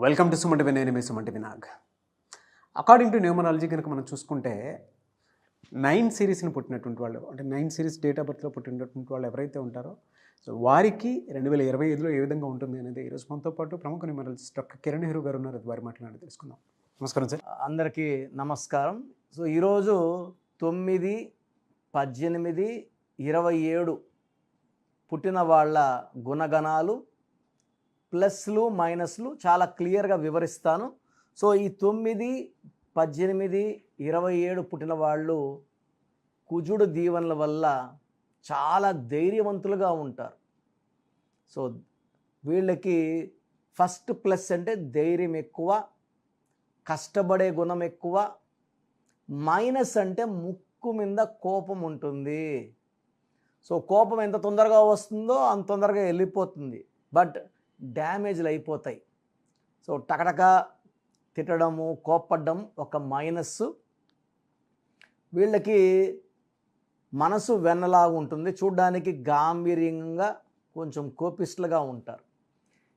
Welcome to సుమంటి Vinay. నేను సుమంటి వినాగ్. According to numerology కనుక మనం చూసుకుంటే 9 సిరీస్ని పుట్టినటువంటి వాళ్ళు, అంటే 9 సిరీస్ డేట్ ఆఫ్ బర్త్లో పుట్టినటువంటి వాళ్ళు ఎవరైతే ఉంటారో సో వారికి 2025లో ఏ విధంగా ఉంటుంది అనేది ఈరోజు మనతో పాటు ప్రముఖ న్యూమరాలజిస్ట్ డాక్టర్ కిరణ్ నెహ్రూ గారు ఉన్నారు. వారి మాట్లాడి తెలుసుకుందాం. నమస్కారం సార్. అందరికీ నమస్కారం. సో ఈరోజు 9, 18, 27 పుట్టిన వాళ్ళ గుణగణాలు ప్లస్లు మైనస్లు చాలా క్లియర్గా వివరిస్తాను. సో ఈ 9, 18, 27 పుట్టిన వాళ్ళు కుజుడు దీవెనల వల్ల చాలా ధైర్యవంతులుగా ఉంటారు. సో వీళ్ళకి ఫస్ట్ ప్లస్ అంటే ధైర్యం ఎక్కువ, కష్టపడే గుణం ఎక్కువ. మైనస్ అంటే ముక్కు మీద కోపం ఉంటుంది. సో కోపం ఎంత తొందరగా వస్తుందో అంత తొందరగా వెళ్ళిపోతుంది, బట్ డ్యామేజ్లు అయిపోతాయి. సో టకటక తిట్టడము, కోప్పడ్డం ఒక మైనస్. వీళ్ళకి మనసు వెన్నలాగా ఉంటుంది, చూడ్డానికి గాంభీర్యంగా కొంచెం కోపిస్టులుగా ఉంటారు.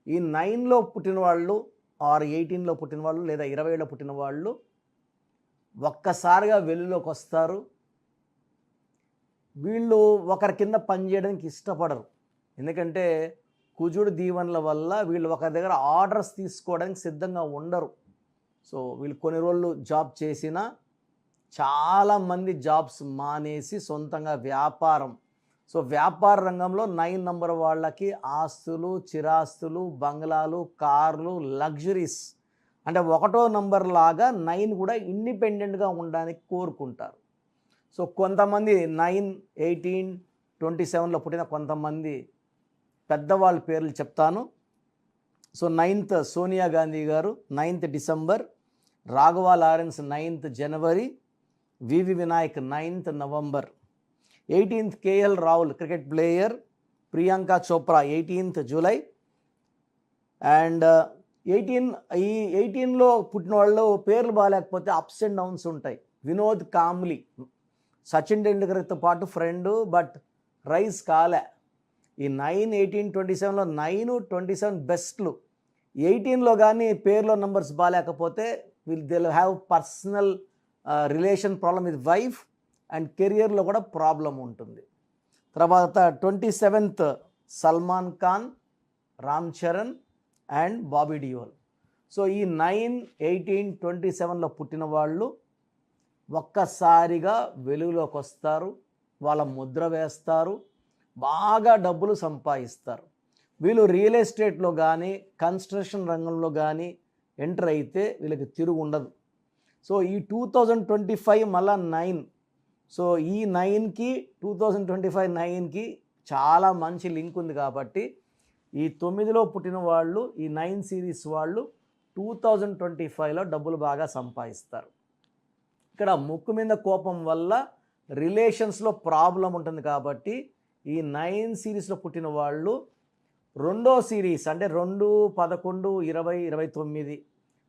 ఈ 9లో పుట్టిన వాళ్ళు ఆర్ 18లో పుట్టిన వాళ్ళు లేదా 20లో పుట్టిన వాళ్ళు ఒక్కసారిగా వెలుగులోకి వస్తారు. వీళ్ళు ఒకరి కింద పనిచేయడానికి ఇష్టపడరు, ఎందుకంటే కుజుడు దీవెనల వల్ల వీళ్ళు ఒకరి దగ్గర ఆర్డర్స్ తీసుకోవడానికి సిద్ధంగా ఉండరు. సో వీళ్ళు కొన్ని రోజులు జాబ్ చేసినా చాలామంది జాబ్స్ మానేసి సొంతంగా వ్యాపారం. సో వ్యాపార రంగంలో 9 నంబర్ వాళ్ళకి ఆస్తులు, చిరాస్తులు, బంగ్లాలు, కార్లు, లగ్జరీస్, అంటే 1వ నంబర్ లాగా 9 కూడా ఇండిపెండెంట్గా ఉండడానికి కోరుకుంటారు. సో కొంతమంది 9, 18, 27లో పుట్టిన కొంతమంది పెద్దవాళ్ళ పేర్లు చెప్తాను. సో 9th సోనియా గాంధీ గారు 9th December, Raghava Lawrence 9th జనవరి, VV Vinayak 9th November, 18th KL Rahul cricket player, Priyanka Chopra 18th July. And 18లో పుట్టిన వాళ్ళు పేర్లు బాగాలేకపోతే అప్స్ అండ్ డౌన్స్ ఉంటాయి. వినోద్ కాంబ్లీ సచిన్ టెండూల్కర్తో పాటు ఫ్రెండు, బట్ రైజ్ కాలే. ఈ 9, 18, 27లో 9, 27 బెస్ట్లు. 18లో కానీ పేర్లో నెంబర్స్ బాగాలేకపోతే Dil have personal relation problem with wife and కెరియర్లో కూడా ప్రాబ్లం ఉంటుంది. తర్వాత 27th Salman Khan, Ram Charan and Bobby Deol. So ఈ 9, 18, 27లో పుట్టిన వాళ్ళు ఒక్కసారిగా వెలుగులోకి వస్తారు, వాళ్ళ ముద్ర వేస్తారు, బాగా డబ్బులు సంపాదిస్తారు. వీళ్ళు రియల్ ఎస్టేట్లో కానీ కన్స్ట్రక్షన్ రంగంలో కానీ ఎంటర్ అయితే వీళ్ళకి తిరుగు ఉండదు. సో ఈ 2025 మళ్ళా 9. సో ఈ 9కి 2025 9కి చాలా మంచి లింక్ ఉంది కాబట్టి ఈ 9లో పుట్టిన వాళ్ళు, ఈ 9 సిరీస్ వాళ్ళు 2025లో డబ్బులు బాగా సంపాదిస్తారు. ఇక్కడ ముక్కు మీద కోపం వల్ల రిలేషన్స్లో ప్రాబ్లం ఉంటుంది కాబట్టి ఈ 9 సిరీస్లో పుట్టిన వాళ్ళు 2వ సిరీస్ అంటే 2, 11, 20, 29,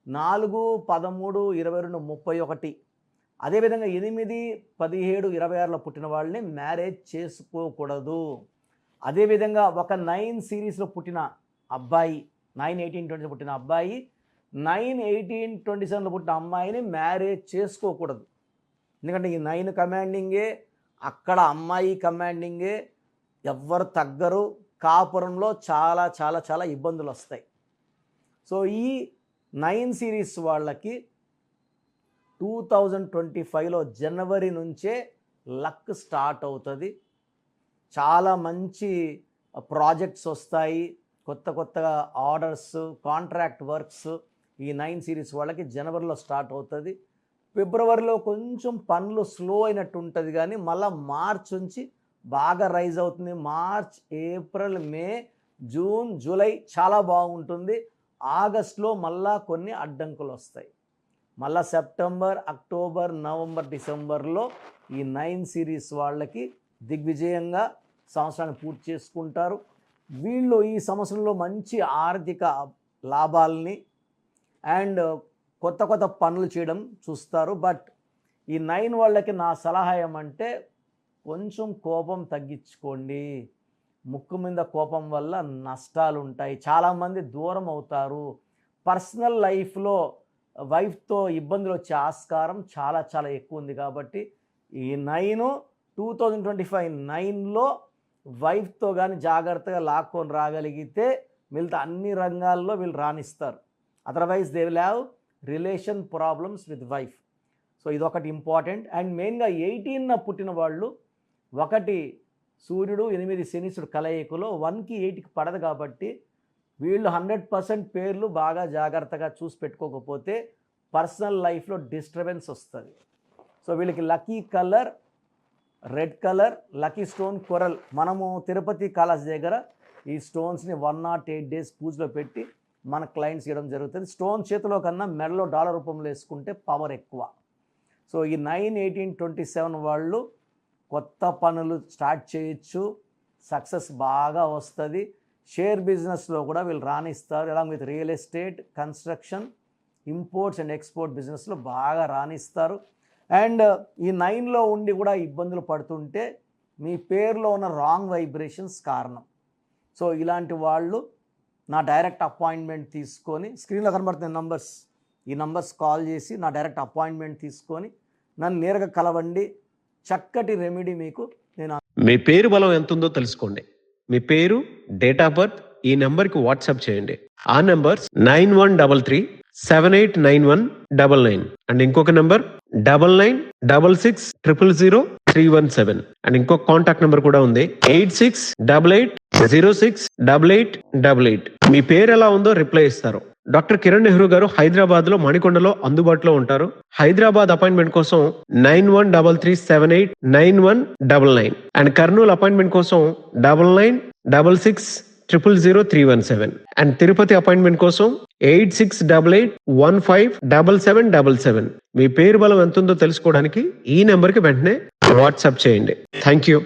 4, 13, 22, 31, అదేవిధంగా 8, 17, 26లో పుట్టిన వాళ్ళని మ్యారేజ్ చేసుకోకూడదు. అదేవిధంగా ఒక 9 సిరీస్లో పుట్టిన అబ్బాయి, 9, 18, 20 పుట్టిన అబ్బాయి 9, 18, 27లో పుట్టిన అమ్మాయిని మ్యారేజ్ చేసుకోకూడదు. ఎందుకంటే ఈ 9 కమాండింగే, అక్కడ అమ్మాయి కమాండింగే, ఎవ్వరు తగ్గరు. కాపురంలో చాలా చాలా చాలా ఇబ్బందులు వస్తాయి. సో ఈ 9 సిరీస్ వాళ్ళకి 2025లో జనవరి నుంచే లక్ స్టార్ట్ అవుతుంది. చాలా మంచి ప్రాజెక్ట్స్ వస్తాయి, కొత్త కొత్తగా ఆర్డర్స్, కాంట్రాక్ట్ వర్క్స్ ఈ 9 సిరీస్ వాళ్ళకి జనవరిలో స్టార్ట్ అవుతుంది. ఫిబ్రవరిలో కొంచెం పనులు స్లో అయినట్టు ఉంటుంది, కానీ మళ్ళీ మార్చ్ నుంచి బాగా రైజ్ అవుతుంది. మార్చ్, ఏప్రిల్, మే, జూన్, జూలై చాలా బాగుంటుంది. ఆగస్టులో మళ్ళా కొన్ని అడ్డంకులు వస్తాయి. మళ్ళీ సెప్టెంబర్, అక్టోబర్, నవంబర్, డిసెంబర్లో ఈ 9 సిరీస్ వాళ్ళకి దిగ్విజయంగా సంవత్సరాన్ని పూర్తి చేసుకుంటారు. వీళ్ళు ఈ సంవత్సరంలో మంచి ఆర్థిక లాభాలని అండ్ కొత్త కొత్త పనులు చేయడం చూస్తారు. బట్ ఈ 9 వాళ్ళకి నా సలహా ఏమంటే కొంచెం కోపం తగ్గించుకోండి. ముక్కు మీద కోపం వల్ల నష్టాలు ఉంటాయి, చాలామంది దూరం అవుతారు, పర్సనల్ లైఫ్లో వైఫ్తో ఇబ్బందులు వచ్చే ఆస్కారం చాలా చాలా ఎక్కువ ఉంది. కాబట్టి ఈ 2025 వైఫ్తో కానీ జాగ్రత్తగా లాక్కొని రాగలిగితే మిగతా అన్ని రంగాల్లో వీళ్ళు రాణిస్తారు. Otherwise they will have relation problems with wife. So ఇదొకటి ఇంపార్టెంట్. అండ్ మెయిన్గా 18న పుట్టిన వాళ్ళు, 1 సూర్యుడు 8 శనీశ్వరుడు కలయికలో 1కి 8కి పడదు. కాబట్టి వీళ్ళు 100% పేర్లు బాగా జాగ్రత్తగా చూసి పెట్టుకోకపోతే పర్సనల్ లైఫ్లో డిస్టర్బెన్స్ వస్తుంది. సో వీళ్ళకి lucky colour red colour, lucky stone coral. మనము తిరుపతి కాళహస్తి దగ్గర ఈ స్టోన్స్ని 108 days పూజలో పెట్టి మన క్లయింట్స్ ఇవ్వడం జరుగుతుంది. స్టోన్ చేతిలో కన్నా మెడలో డాలర్ రూపంలో వేసుకుంటే పవర్ ఎక్కువ. సో ఈ 9/18/27 వాళ్ళు కొత్త పనులు స్టార్ట్ చేయొచ్చు, సక్సెస్ బాగా వస్తుంది. షేర్ బిజినెస్లో కూడా వీళ్ళు రాణిస్తారు. Along with real estate, construction, imports and export బిజినెస్లో బాగా రాణిస్తారు. అండ్ ఈ 9లో ఉండి కూడా ఇబ్బందులు పడుతుంటే మీ పేరులో ఉన్న రాంగ్ వైబ్రేషన్స్ కారణం. సో ఇలాంటి వాళ్ళు నా డైరెక్ట్ అపాయింట్మెంట్ తీసుకొని, స్క్రీన్లో కనబడుతున్న నంబర్స్, ఈ నంబర్స్ కాల్ చేసి నా డైరెక్ట్ అపాయింట్మెంట్ తీసుకొని నన్ను నేరుగా కలవండి. చక్కటి రెమెడీ మీకు నేను. మీ పేరు బలం ఎంత ఉందో తెలుసుకోండి. మీ పేరు, డేట్ ఆఫ్ బర్త్ ఈ నెంబర్కి వాట్సాప్ చేయండి. ఆ నెంబర్ 9133789199 అండ్ ఇంకొక నెంబర్ 9966000317 అండ్ ఇంకొక కాంటాక్ట్ నెంబర్ కూడా ఉంది 8688068888. మీ పేరు ఎలా ఉందో రిప్లై ఇస్తారు. డాక్టర్ కిరణ్ నెహ్రూ గారు హైదరాబాద్ లో మణికొండలో అందుబాటులో ఉంటారు. హైదరాబాద్ అపాయింట్మెంట్ కోసం 9133789199 అండ్ కర్నూలు అపాయింట్మెంట్ కోసం 9966000317 అండ్ తిరుపతి అపాయింట్మెంట్ కోసం 8688157777. మీ పేరు బలం ఎంత ఉందో తెలుసుకోవడానికి ఈ నెంబర్కి వెంటనే వాట్సాప్ చేయండి. Thank you.